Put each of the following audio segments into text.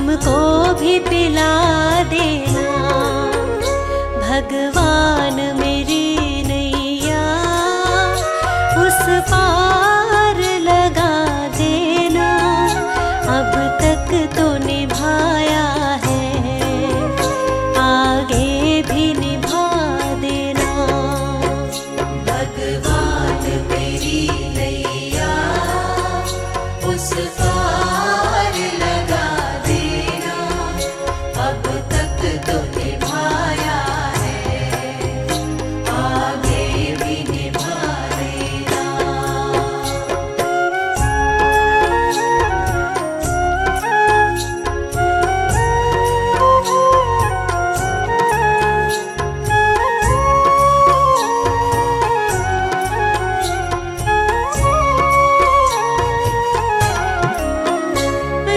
हमको भी पिला देना। भगवान मेरी नैया उस पार लगा देना। अब तक तो निभाया है, आगे भी निभा देना। भगवान मेरी नैया उस पार लगा देना। अब तक तो निभाया है, आगे भी निभा देना।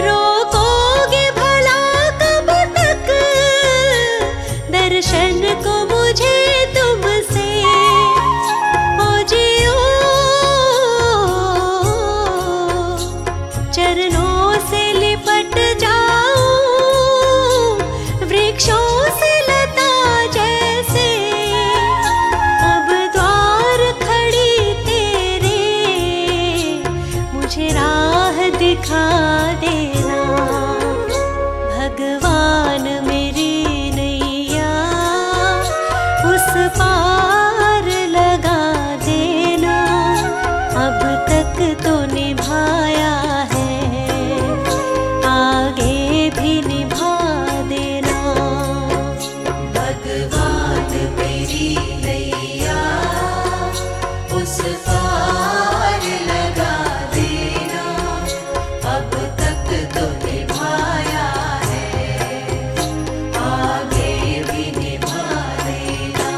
रोकोगे भला कब तक दर्शन को मुझे तुमसे? ओ जियो चरणों से लिपट जाऊं, वृक्षों से लता जैसे। अब द्वार खड़ी तेरे, मुझे राह दिखा देना। भगवान मेरी नैया उस पार लगा देना। अब तक तो निभाया है, आगे भी निभा देना। भगवान मेरी नैया उस पार लगा देना। अब तक तो निभाया है, आगे भी निभा देना।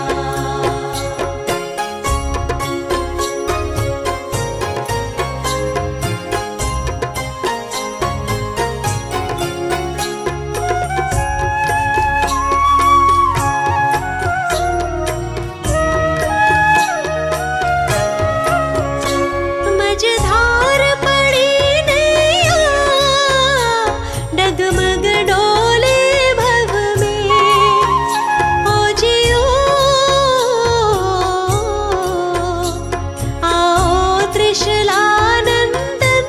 मझधार पड़ी नैया, डगमग डोले भव में। ओ जियो आओ त्रिशलानंदन,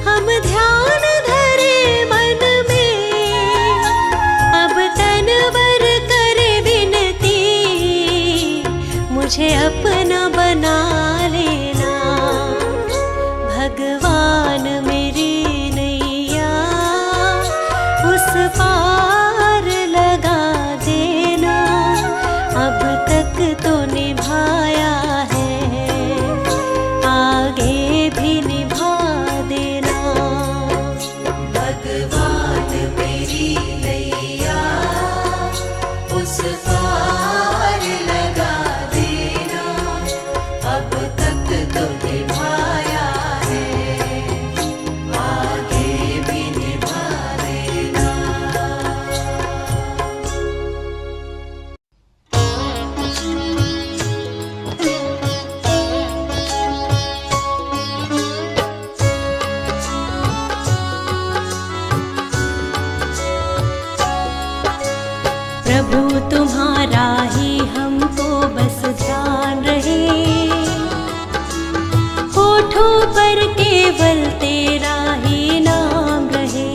हम ध्यान धरे मन में। अब तनवर करे विनती, मुझे अपना बना लेना। भगवान मेरी नैया उस पार लगा देना। अब तक तो निभाया है, आगे भी निभा देना। भगवान मेरी नैया उस पार लगा देना। अब तक तो निभाया है, आगे भी निभा देना। प्रभु तुम्हारा ही हमको बस ध्यान रहे, होठों पर केवल तेरा ही नाम रहे।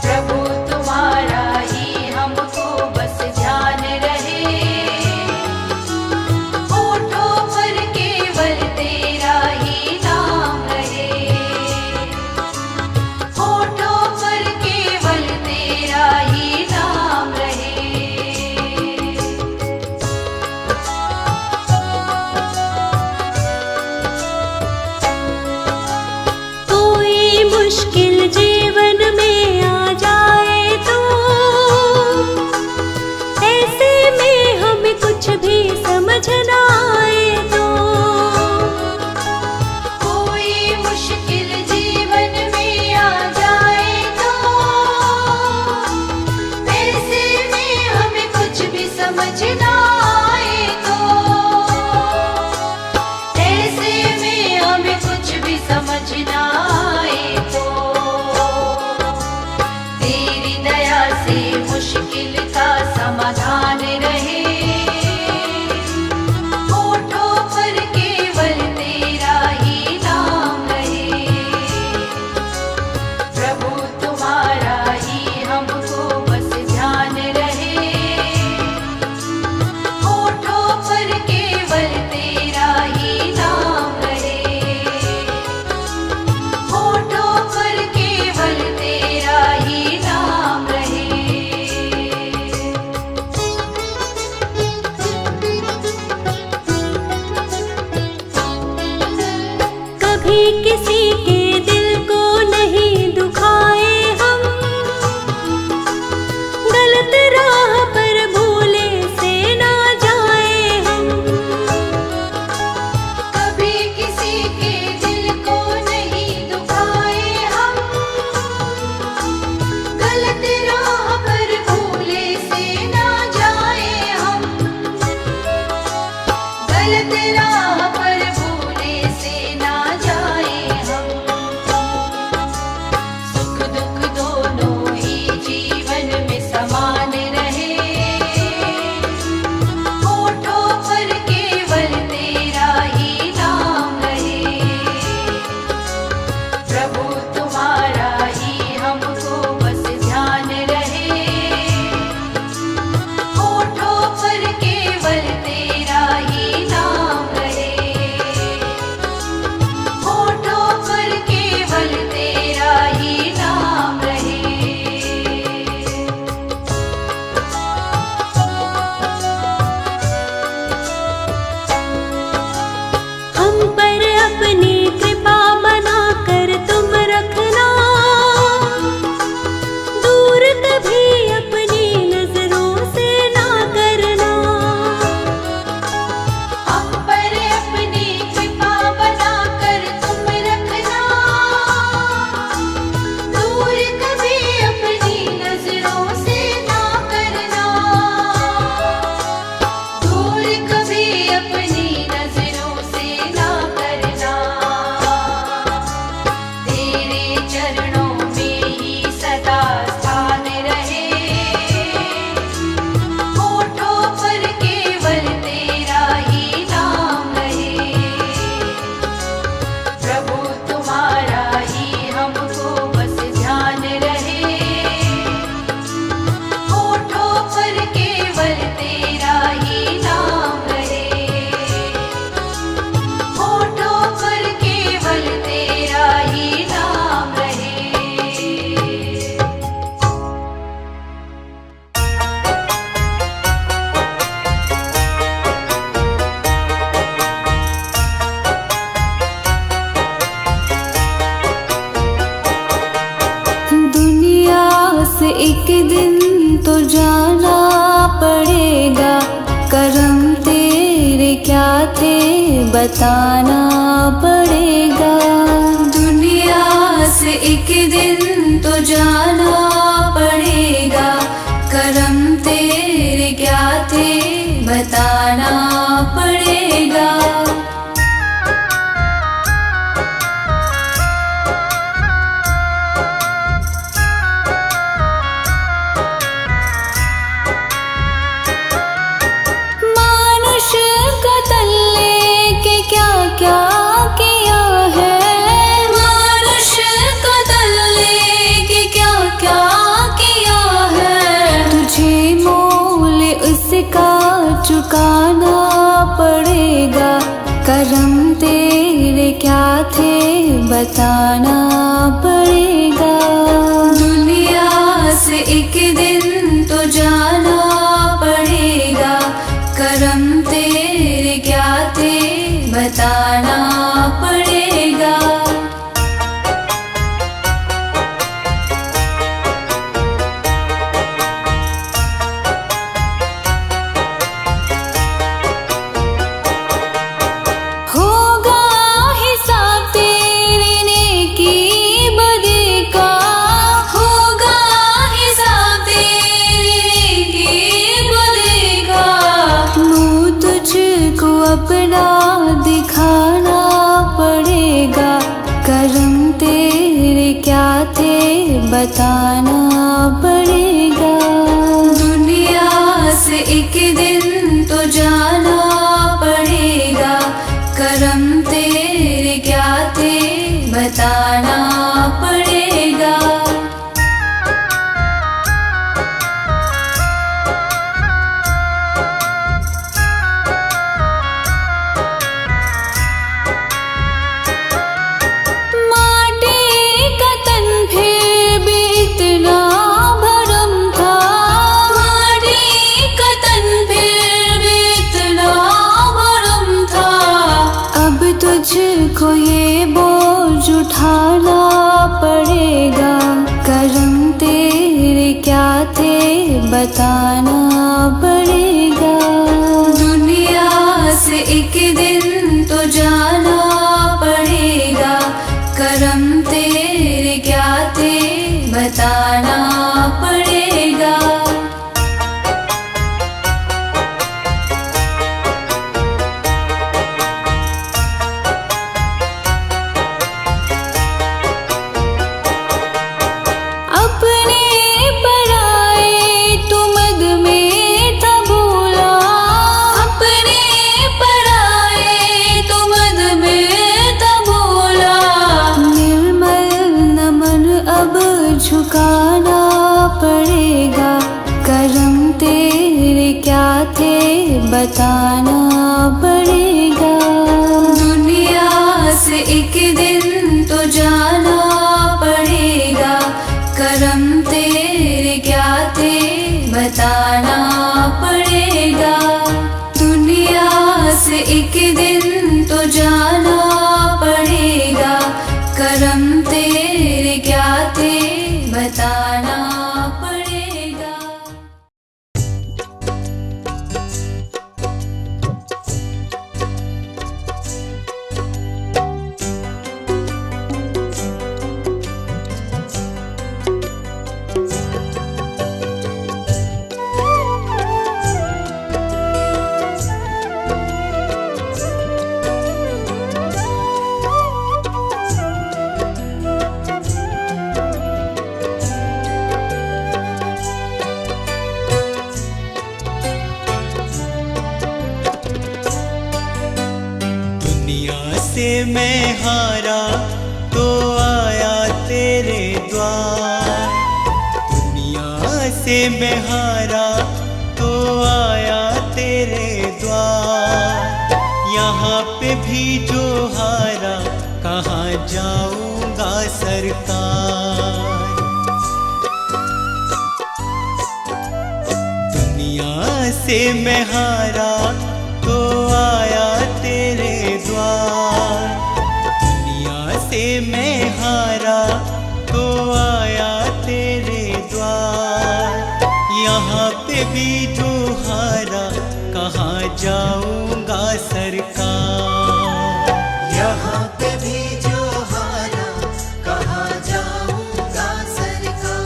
प्रभु तुम्हारा ही हमको बस ध्यान रहे, होठों पर केवल तेरा ही नाम रहे। होठों पर केवल तेरा ही नाम रहे। कोई मुश्किल जीवन में आ जाए तो ऐसे में हमें कुछ भी समझ ना आए तो। कोई मुश्किल जीवन में आ जाए तो ऐसे में हमें कुछ भी समझ ना आए तो। ऐसे में हमें कुछ भी समझ ना आए तो। एक दिन तो जाना पड़ेगा, करम तेरे क्या थे बताना पड़ेगा। दुनिया से एक दिन तो जाना पड़ेगा, करम तेरे क्या थे बताना पड़ेगा। मानुष का तल्ले के क्या क्या किया है, मानुष का तल्ले के क्या क्या किया है। तुझे मोल उसका चुकाना पड़ेगा, करम तेरे क्या थे बताना पड़ेगा। दुनिया से एक दिन तो जाना पड़ेगा, करम तेरे क्या थे बताना पड़ेगा। होगा हिसाब तेरे नेकी बदी का, होगा हिसाब तेरे नेकी बदी का। मुँह तुझको अपना दिखाना पड़ेगा, करम तेरे क्या थे बताना पड़ेगा। दुनिया से एक दिन तो जाना पड़ेगा, करम तेरे क्या थे बताना पड़ेगा। माटी का तन फिर भी इतना भरम था, माटी का तन फिर भी इतना भरम था। अब तुझको ये बोझ उठाना पड़ेगा, करम तेरे क्या थे बताना पड़ेगा। दुनिया से एक दिन तो जाना पड़ेगा, करम तेरे क्या थे बताना पड़ेगा। अपने पराए तू मद में था भूला, अपने पराए तू मद में था भूला। निर्मल नमन अब झुकाना पड़ेगा, करम तेरे क्या थे बताना पड़ेगा। दुनिया से एक दिन तो जाना पड़ेगा, करम तेरे क्या थे बताना पड़ेगा। दुनिया से एक दिन तो जाना पड़ेगा, करम तेरे क्या थे बताना पड़ेगा। से मैं हारा तो आया तेरे द्वार, दुनिया से मैं हारा तो आया तेरे द्वार। यहाँ पे भी जो हारा कहाँ जाऊँगा सरकार। दुनिया से मैं हारा तो आया तेरे द्वार, दुनिया से मैं हारा तो आया तेरे द्वार। भी जो हारा कहाँ जाऊंगा सरकार। यहाँ पे भी जो हारा कहाँ जाऊंगा सरकार।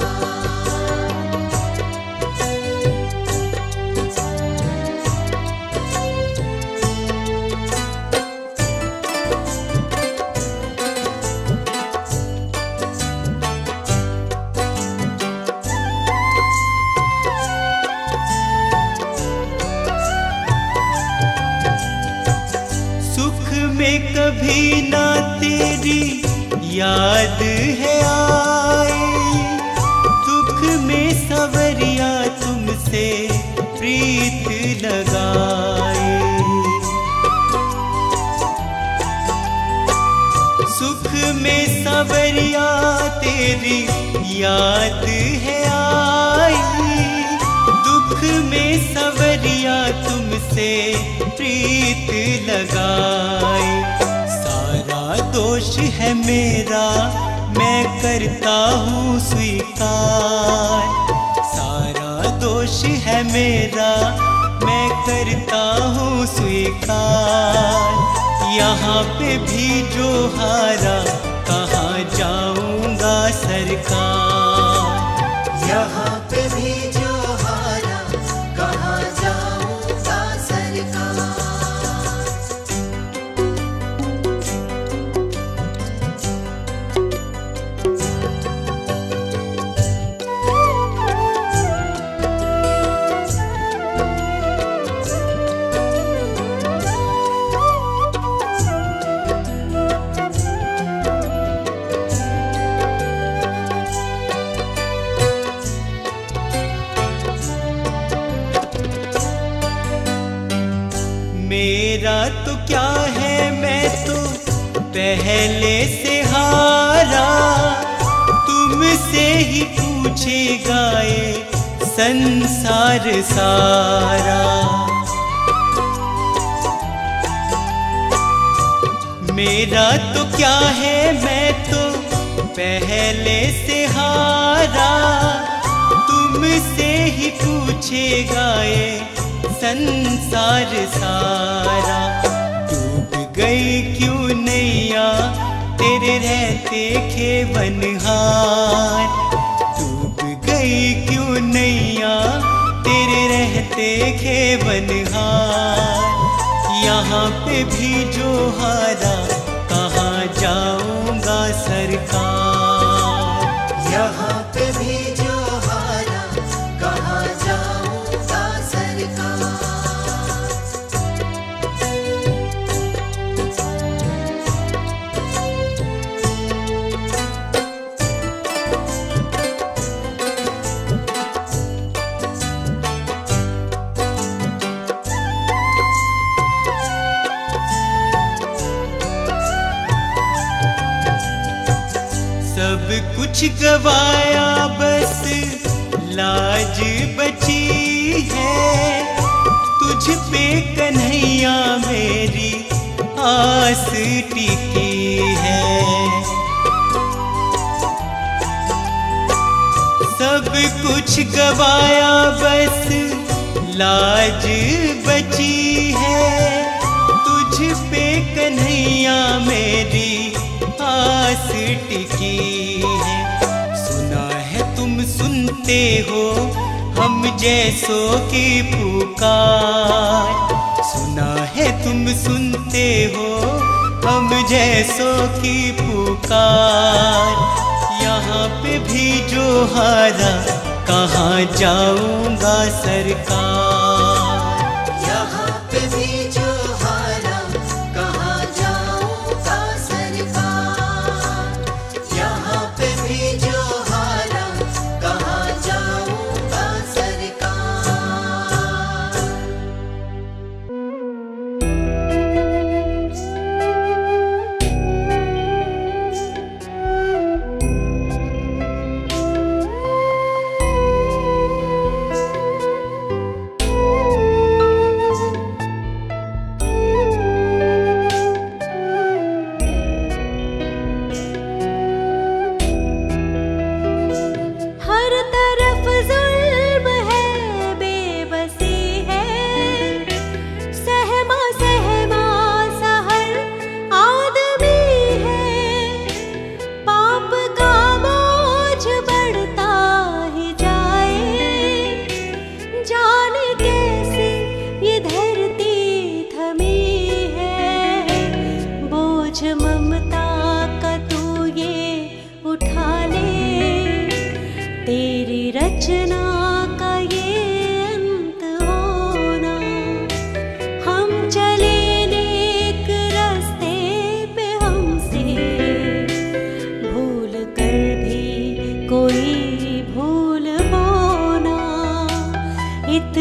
सुख में कभी ना तेरी याद है आई, दुख में सवरिया तुमसे प्रीत लगाए। सुख में सवरिया तेरी याद है आई, दुख में सवरिया तुमसे प्रीत लगाए। सारा दोष है मेरा मैं करता हूँ स्वीकार, सारा दोष है मेरा मैं करता हूँ स्वीकार। यहाँ पे भी जो हारा कहाँ जाऊंगा सरकार। यहाँ पे भी जो हारा कहाँ जाऊंगा सरकार। मेरा तो क्या है मैं तो पहले से हारा, तुमसे ही पूछेगा ये संसार सारा। मेरा तो क्या है मैं तो पहले से हारा, तुमसे ही पूछेगा ये संसार सारा। डूब गई क्यों नैया तेरे रहते खेवनहार, डूब गई क्यों नैया तेरे रहते खेवनहार। यहाँ पे भी जो हारा कहाँ जाऊंगा सरकार। यहाँ पे भी जो हारा कहाँ जाऊंगा सरकार। सब कुछ गवाया बस लाज बची है, तुझ पे कन्हैया मेरी आस टिकी है। सब कुछ गवाया बस लाज बची है, तुझ पे कन्हैया मेरी आस टिकी है। सुना है तुम सुनते हो हम जैसों की पुकार, सुना है तुम सुनते हो हम जैसों की पुकार। यहाँ पे भी जो हारा कहाँ जाऊंगा सरकार। यहाँ पे भी जो हारा कहाँ जाऊंगा सरकार। यहाँ पे भी जो हारा कहाँ जाऊंगा सरकार।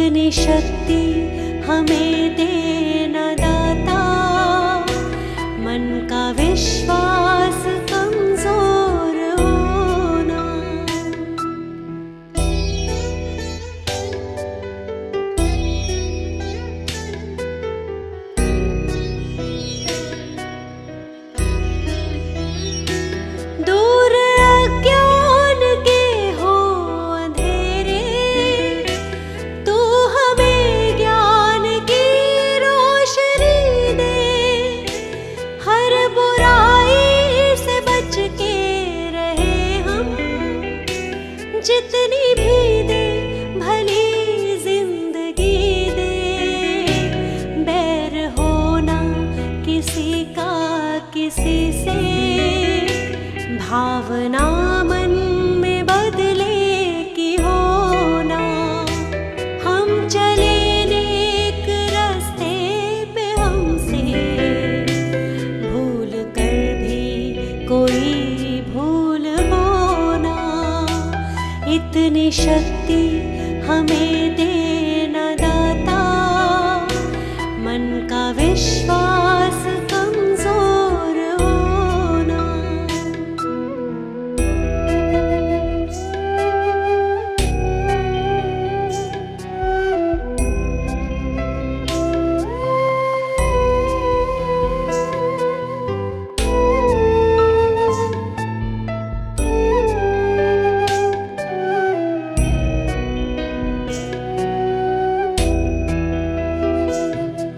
इतनी शक्ति हमें देना दाता, मन का विश्वास कमजोर होना। दूर अज्ञान के हो अंधेरे, तू हमें ज्ञान की रोशनी दे। हर बुराई से बच के रहे हम, जितनी भी दे भली जिंदगी दे। बैर होना किसी का किसी से, भावना मन में बदले की होना। हम चले नेक रास्ते पे, हमसे भूल कर भी कोई भूल होना। इतनी शक्ति हमें देना दाता, मन का विश्वास कमजोर होना।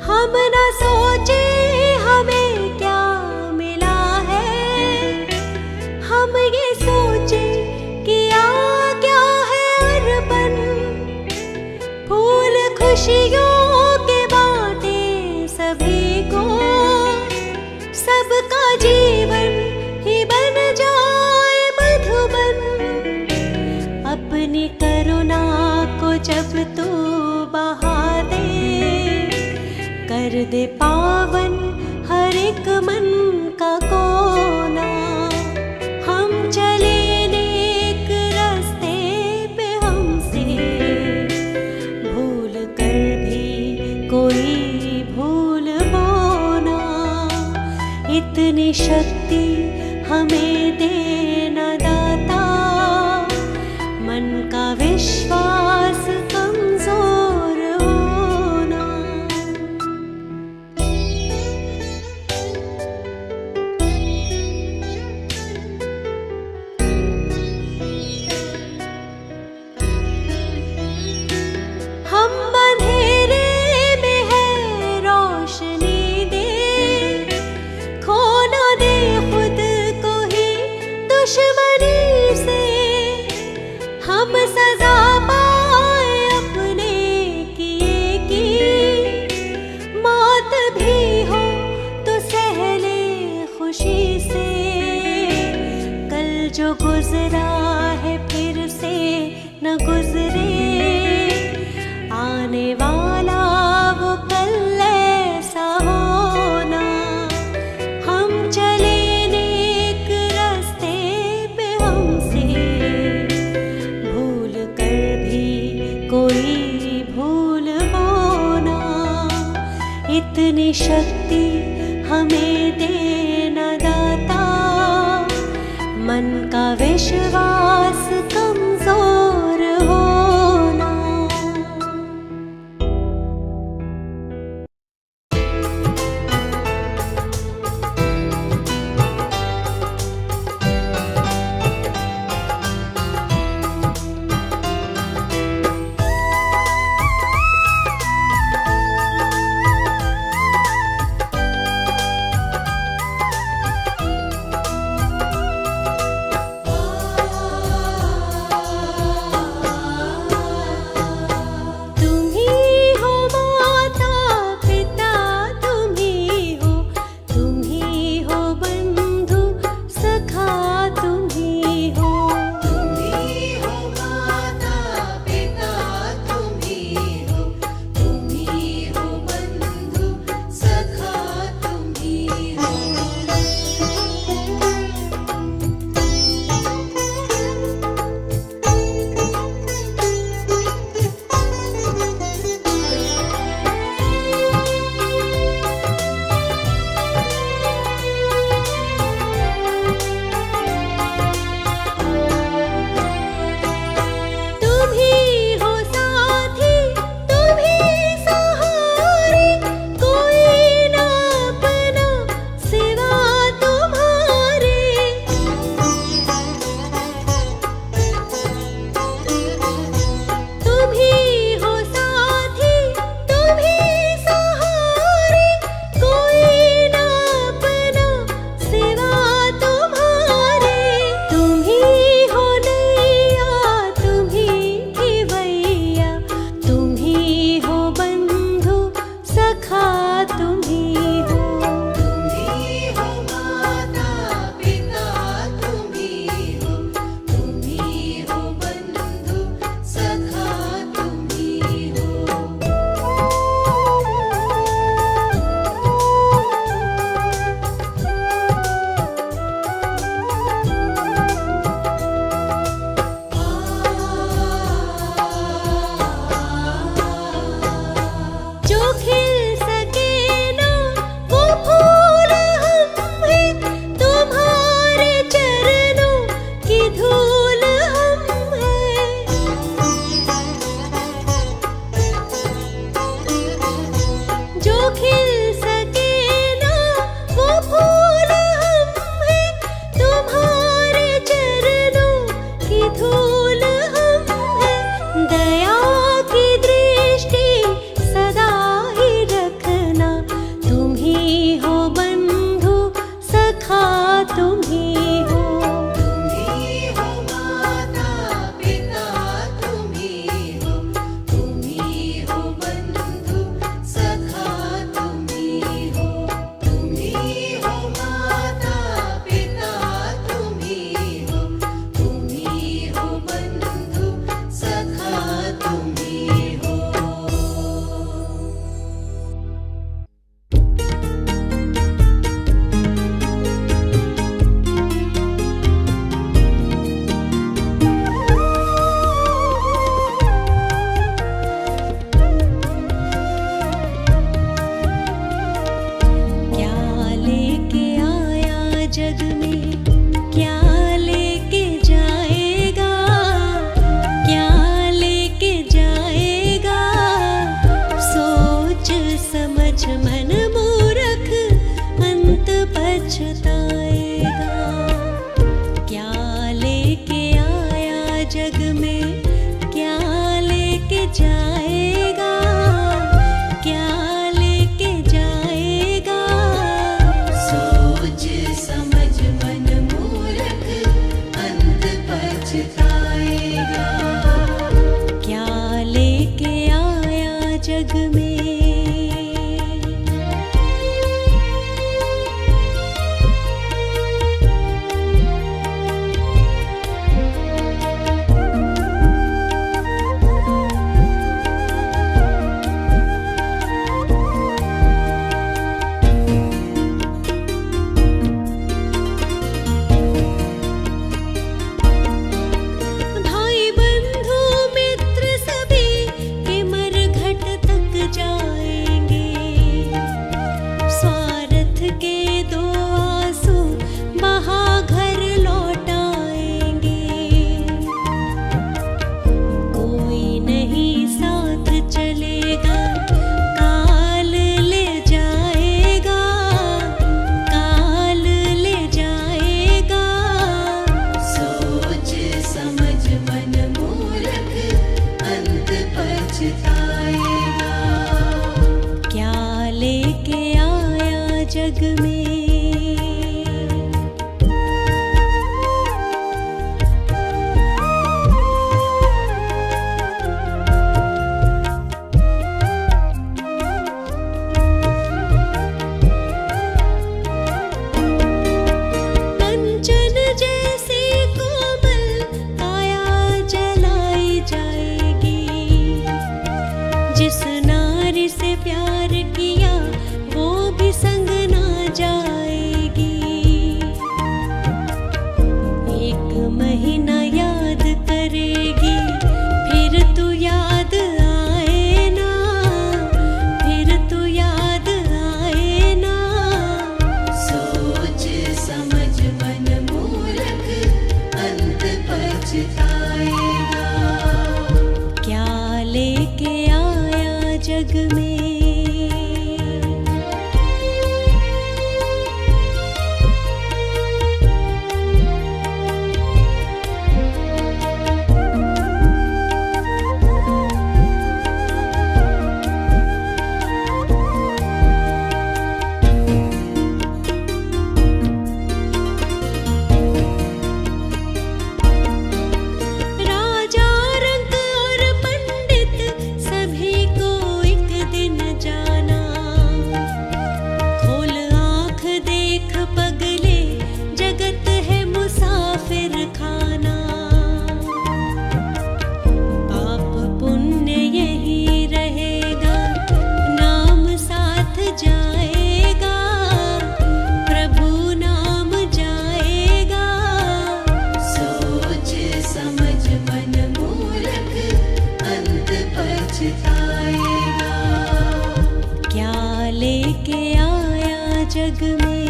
हम न सोचे हमें क्या मिला है, हम ये सोचे किया क्या है अर्पण। फूल खुशियों के बांटे सभी को, सबका जीवन ही बन जाए मधुबन। अपनी करुणा को जब तू बहा दे, कर दे पावन हर एक मन का कोना। हम चले नेक रास्ते पे, हमसे भूल कर भी कोई भूल होना। इतनी शक्ति हमें देना दाता, मन का विश्वास कमजोर होना। हम अंधेरे में है रोशनी दे, खो ना दे खुद को ही दुश्मनी से। हम सजा पाए अपने किए की, मौत भी हो तो सह ले खुशी से। कल जो गुजरा है फिर से न गुजरे, आने वाला वो कल ऐसा होना। हम चले नेक रास्ते पे, हमसे भूल कर भी कोई भूल होना। इतनी शक्ति हमें देना दाता, मन का विश्वास कमजोर होना। लेके आया जग में, क्या लेके जाएगा, क्या लेके जाएगा। सोच समझ मन मूर्ख, अंत पछताएगा। क्या लेके आया जग में। भाई बंधु मित्र सभी के मरघट तक जाएंगे, स्वार्थ के दो आंसू बहा घर लौट आएंगे। कोई नहीं साथ चलेगा, काल ले जाएगा, काल ले जाएगा। सोच समझ मन मूर्ख, अंत पछताएगा। क्या लेके आया जग में। कंचन जैसी कोमल काया जलाई जाएगी, जिस नारी से प्यार किया वो भी संग ना जाएगी। एक महीना याद करेगी, फिर तू याद आए ना, फिर तू याद आए ना। सोच समझ मन मूर्ख, अंत पछताएगा। क्या लेके आया जग में। राजा रंक और पंडित सभी को एक दिन जाना, खोल आँख देख पगले, जगत है मुसाफिर खाना। पाप पुण्य यही रहेगा, नाम साथ जाएगा, प्रभु नाम जाएगा। सोच समझ मन मूर्ख, अंत पछताएगा। क्या लेके आया जग में।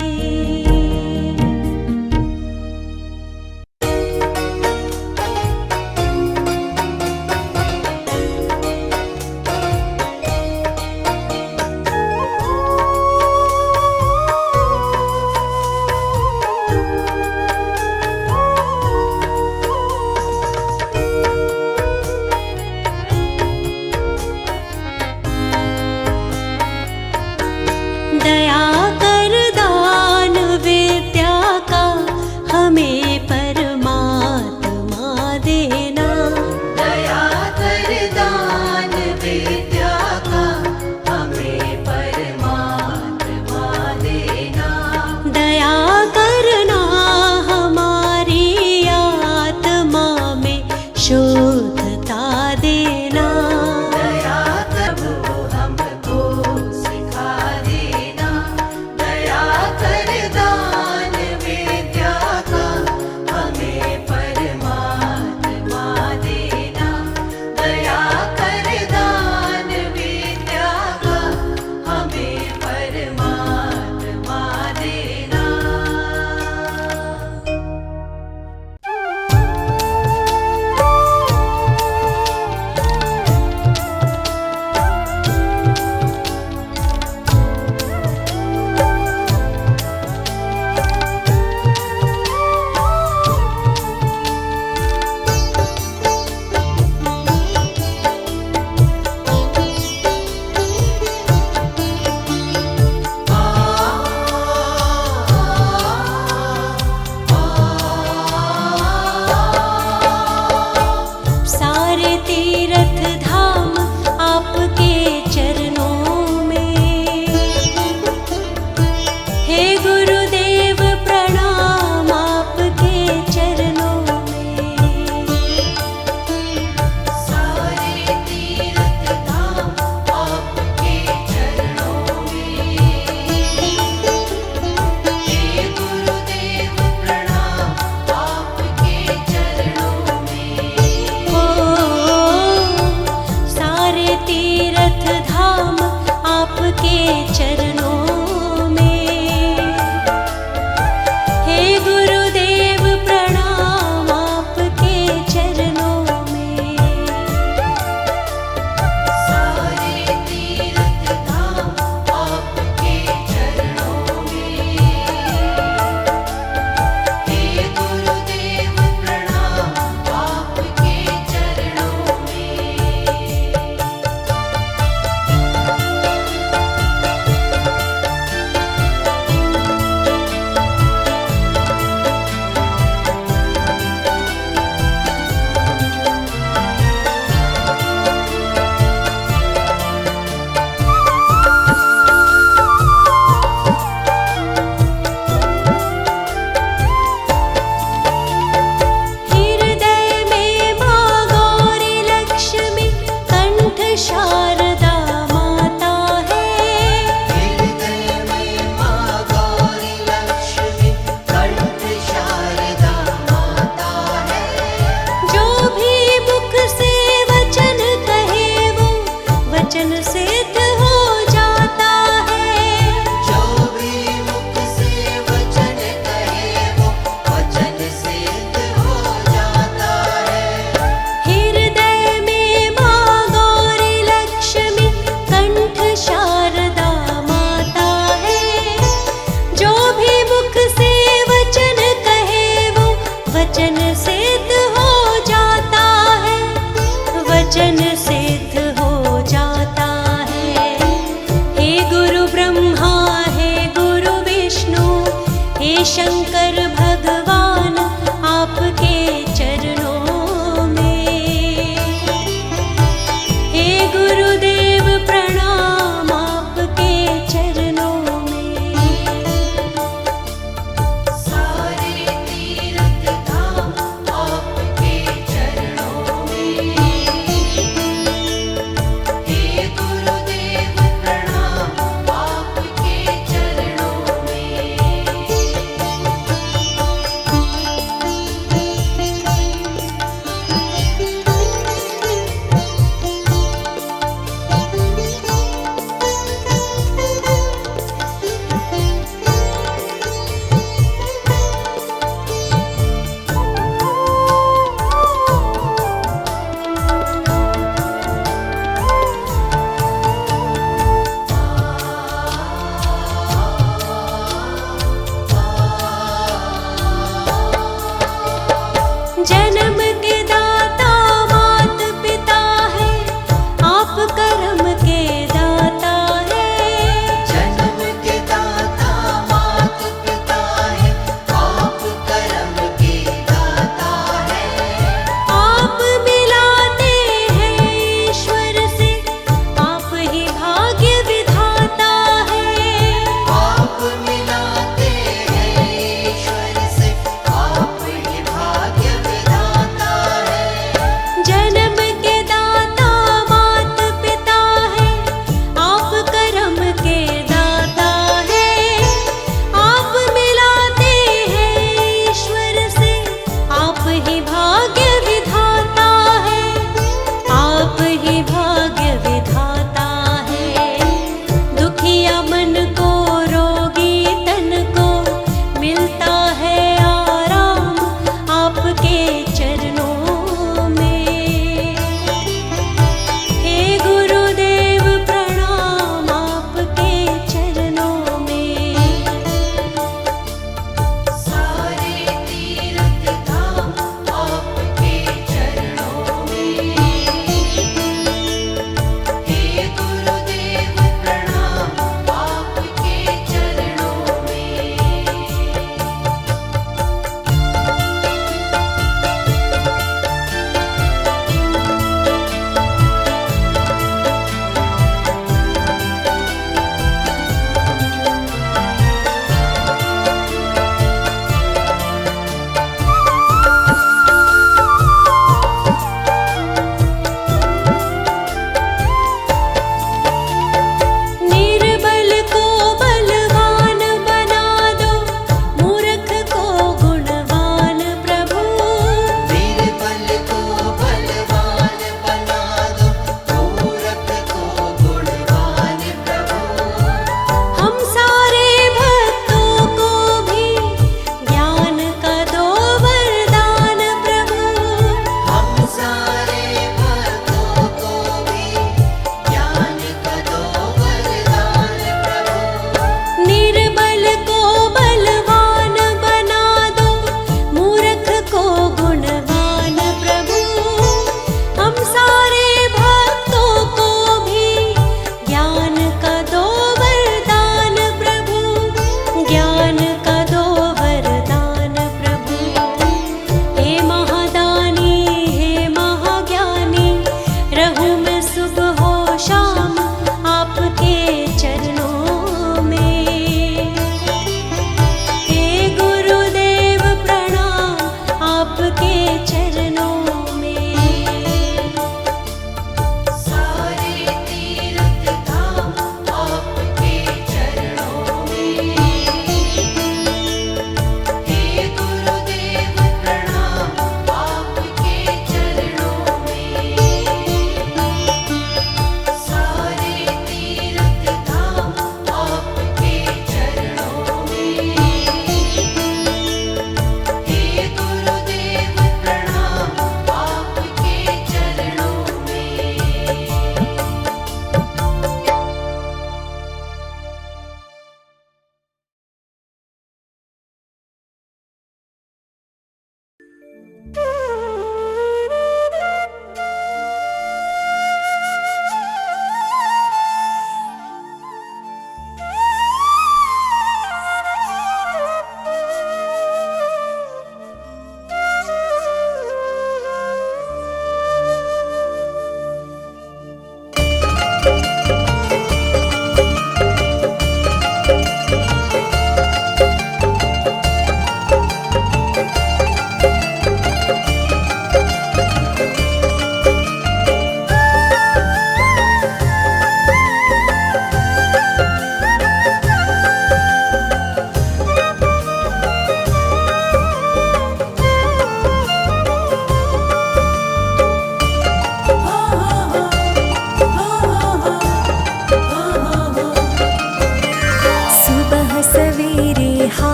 दया कर दान विद्या का हमें परमात्मा देना। दया कर दान विद्या का हमें परमात्मा देना। दया करना हमारी आत्मा में शुद्धता देना। दया प्रभु हमको सिखा देना। दया कर दान विद्या का हमें परमात्मा देना। दया कर दान विद्या का हमें परमात्मा देना।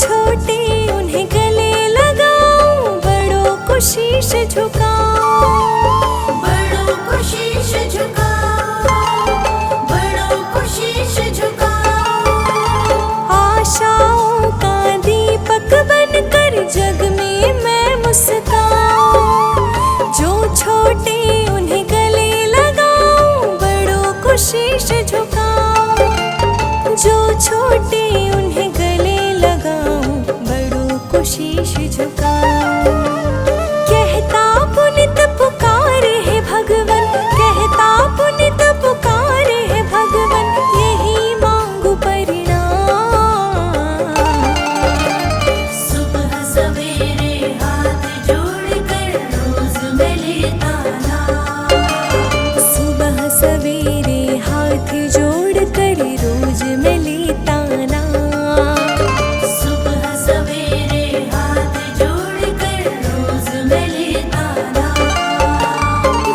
छोटे उन्हें गले लगाऊं, बड़ों को शीश झुकाऊं, बड़ों को शीश झुकाओ, बड़ों को शीश झुकाओ। आशाओं का दीपक बनकर जग में मैं मुस्काऊं, जो छोटे उन्हें गले लगाऊं, बड़ों को शीश झुकाऊं, जो छोटे उन्हें गले लगाऊं, बड़ों को शीश झुकाऊं। कहता पुनित पुकार है भगवन, कहता पुनित पुकार है भगवन, यही मांगू परिणाम। सुबह सवेरे हाथ जोड़कर रोज मैं लेता नाम, सुबह सवेरे हाथ जोड़कर रोज मैं लेता नाम। सुबह सवेरे हाथ जोड़कर रोज मैं लेता नाम।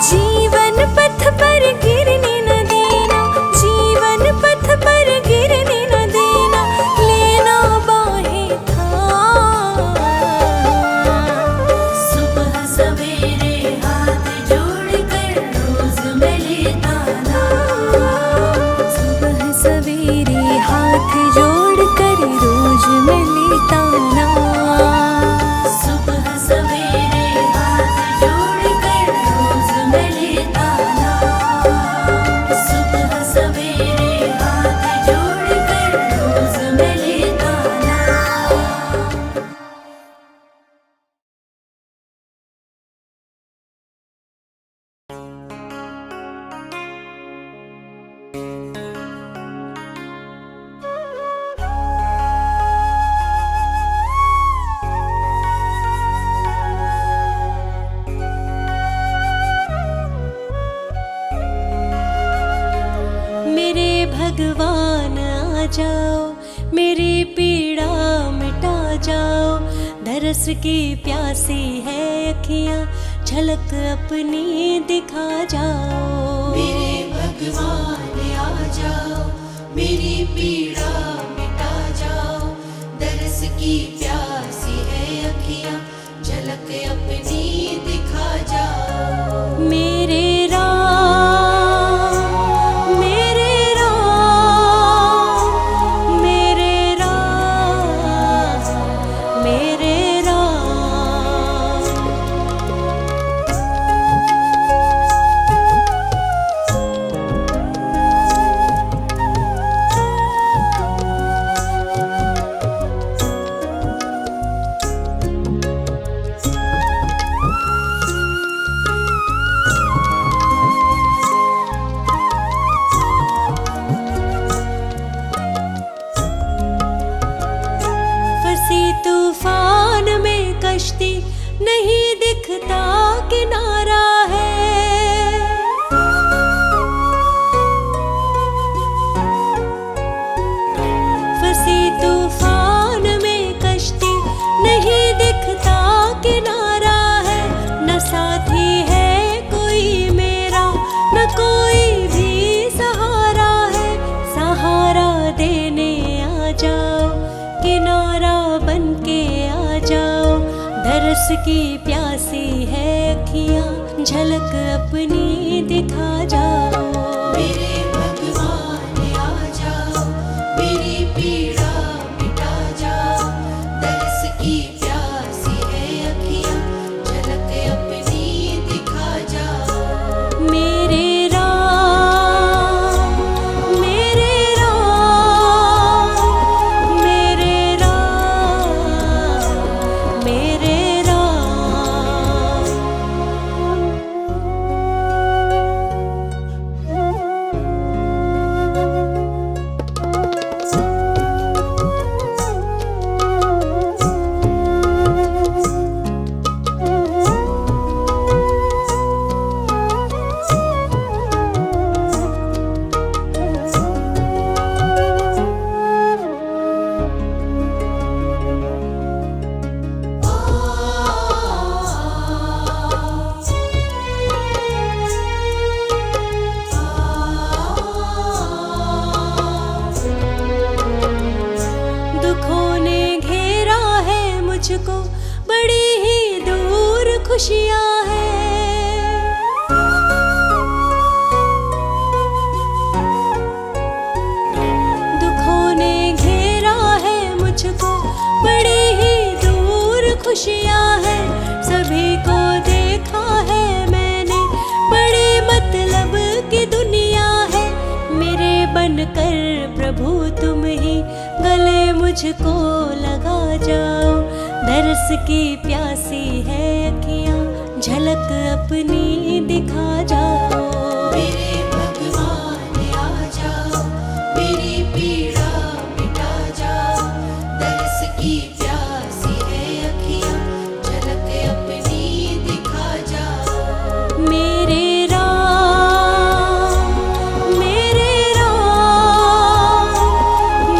जीवन पथ पर गिरने न देना, जीवन पथ पर गिरने न देना, लेना बाहें थाम। सुबह सवेरे हाथ जोड़कर रोज मैं लेता नाम, सुबह सवेरे हाथ जोड़कर रोज मैं लेता नाम। सुबह सवेरे हाथ जोड़कर रोज मैं लेता नाम, सुबह सवेरे हाथ जोड़कर रोज मैं लेता नाम। मेरे भगवान आ जाओ, मेरी पीड़ा मिटा जाओ, दरस की प्यासी है अखियाँ, झलक अपनी दिखा जाओ। मेरे भगवान आ जाओ, मेरी पीड़ा मिटा जाओ, दरस की प्यासी है अखियाँ, झलक अपनी दिखा जाओ। मेरे राम, मेरे राम, मेरे राम, मेरे राम। फंसी तूफान में कश्ती, नहीं दिखता किनारा है। फंसी तूफान में कश्ती, नहीं दिखता किनारा है। न साथी है कोई मेरा, न कोई भी सहारा है। सहारा देने आ जाओ, किनारा बन के आ जाओ, दरस की प्यासी है अखियाँ, झलक अपनी दिखा जाओ। मेरे भगवान आ जाओ, मेरी पीड़ा मिटा जाओ, दरस की प्यासी है अखियाँ, झलक अपनी दिखा जाओ। मेरे राम, मेरे राम, मेरे राम, मेरे राम। खुशियाँ हैं। दुखों ने घेरा है मुझको, बड़ी ही दूर खुशियाँ हैं। सभी को देखा है मैंने, बड़ी मतलब की दुनिया है। मेरे बनकर प्रभु तुम ही गले मुझको लगा जाओ। दरस की प्यासी है अखियाँ, झलक अपनी दिखा जाओ। मेरे भगवान आ जाओ, मेरी पीड़ा मिटा जाओ। दरस की प्यासी है अखियाँ, झलक अपनी दिखा जाओ। मेरे राम, मेरे राम,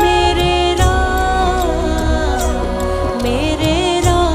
मेरे राम, मेरे राम।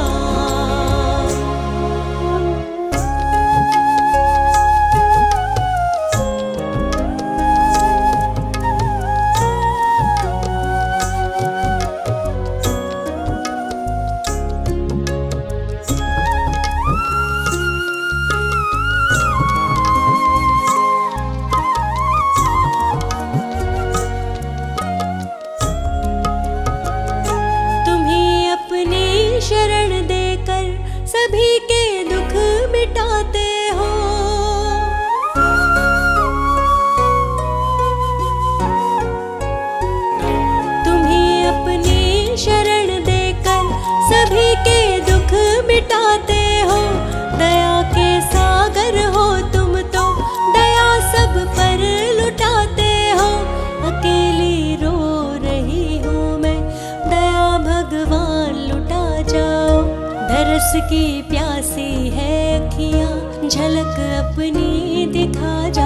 तुम्हीं अपनी शरण देकर सभी के दुख मिटाते हो। तुम्हीं अपनी शरण देकर सभी के दुख मिटाते हो। दया के सागर हो तुम तो, दया सब पर लुटाते हो। अकेली रो रही हूँ मैं, दया भगवान लुटा जाओ। दरस की प्यासी है अखियाँ, झलक अपनी दिखा जाओ।